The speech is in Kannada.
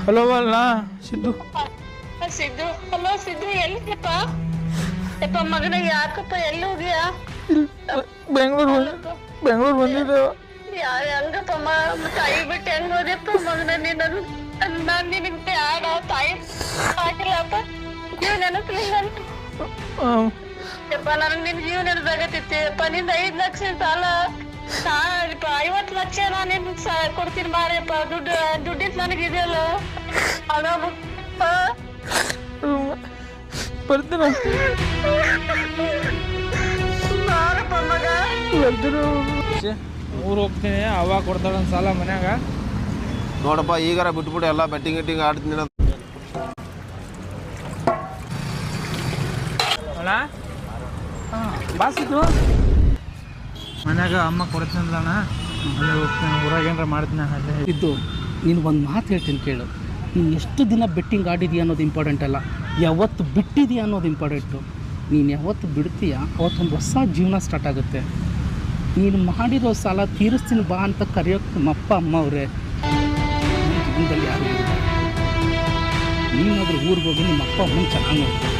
ಹಲೋ ಅಲ್ಲ ಸಿದ್ದು. ಸಿದ್ದು, ಹಲೋ ಸಿದ್ದು, ಎಲ್ಲಿದ್ದಪ್ಪ? ಯಪ್ಪ ಮಗನ ಯಾಕಪ್ಪ ಎಲ್ಲಿ ಹೋಗಿಯಾ? ಬೆಂಗಳೂರು ಬಂದಿದ್ದೇವ. ಹೆಂಗಪ್ಪ ತಾಯಿ ಬಿಟ್ಟು ಹೆಂಗ್ ಹೋದ್ಯಪ್ಪ ಮಗನ ನೀನು? ನಾನ್ ನಿನಗ್ ಬ್ಯಾಡ, ತಾಯಿ ಆಗಿಲ್ಲಪ್ಪ, ಜೀವ ನೆನಪಿಲ್ಲ. ಯಪ್ಪ ನನಗ್ ನಿನ್ ಜೀವ ನೆನಪಾಗತ್ತಿತ್ತಪ್ಪ. ನಿಂದ 5 ಲಕ್ಷ ಸಾಲ 50 ಲಕ್ಷ ನಾನು ನಿನ್ ಕೊಡ್ತೀನಿ ಮಾರಪ್ಪ. ದುಡ್ಡಿದ್ ನನಗಿದೆಯಲ್ಲ ಬರ್ತೀನ ಊರು ಹೋಗ್ತೀನಿ. ಅವಾಗ ಕೊಡ್ತಾಳ ಸಾಲ ಮನ್ಯಾಗ. ನೋಡಪ್ಪ ಈಗಾರ ಬಿಟ್ಬಿಟ್ಟು ಎಲ್ಲ ಬೆಟ್ಟಿಂಗ್ ಗಿಟ್ಟಿಂಗ್ ಆಡ್ತೀನಿ. ಅಣ್ಣ ಬಾಸಿದ್ದು ಮನ್ಯಾಗ ಅಮ್ಮ ಕೊಡ್ತೀನಿ ಅಣ್ಣ. ಅಲ್ಲಿ ಹೋಗ್ತೀನಿ, ಊರಾಗ ಏನಾರ ಮಾಡ್ತೀನಿ. ಅಲ್ಲೇ ಇದ್ದು ನೀನು ಒಂದು ಮಾತು ಹೇಳ್ತೀನಿ ಕೇಳು. ನೀನು ಎಷ್ಟು ದಿನ ಬೆಟ್ಟಿಂಗ್ ಆಡಿದೀಯ ಅನ್ನೋದು ಇಂಪಾರ್ಟೆಂಟ್ ಅಲ್ಲ, ಯಾವತ್ತು ಬಿಟ್ಟಿದೆಯಾ ಅನ್ನೋದು ಇಂಪಾರ್ಟೆಂಟು. ನೀನು ಯಾವತ್ತು ಬಿಡ್ತೀಯ ಅವತ್ತೊಂದು ಹೊಸ ಜೀವನ ಸ್ಟಾರ್ಟ್ ಆಗುತ್ತೆ. ನೀನು ಮಾಡಿರೋ ಸಾಲ ತೀರಿಸ್ತೀನಿ ಬಾ ಅಂತ ಕರೆಯೋಕ್ಕೆ ನಮ್ಮ ಅಪ್ಪ ಅಮ್ಮ ಅವರೇ ಜೀವನದಲ್ಲಿ ಯಾರು ಇಲ್ಲ. ನೀನಾದರೂ ಊರಿಗೆ ಹೋಗಿ ನಿಮ್ಮ ಅಪ್ಪ ಅಮ್ಮನ ಚೆನ್ನಾಗಿ ನೋಡ್ತಾರೆ.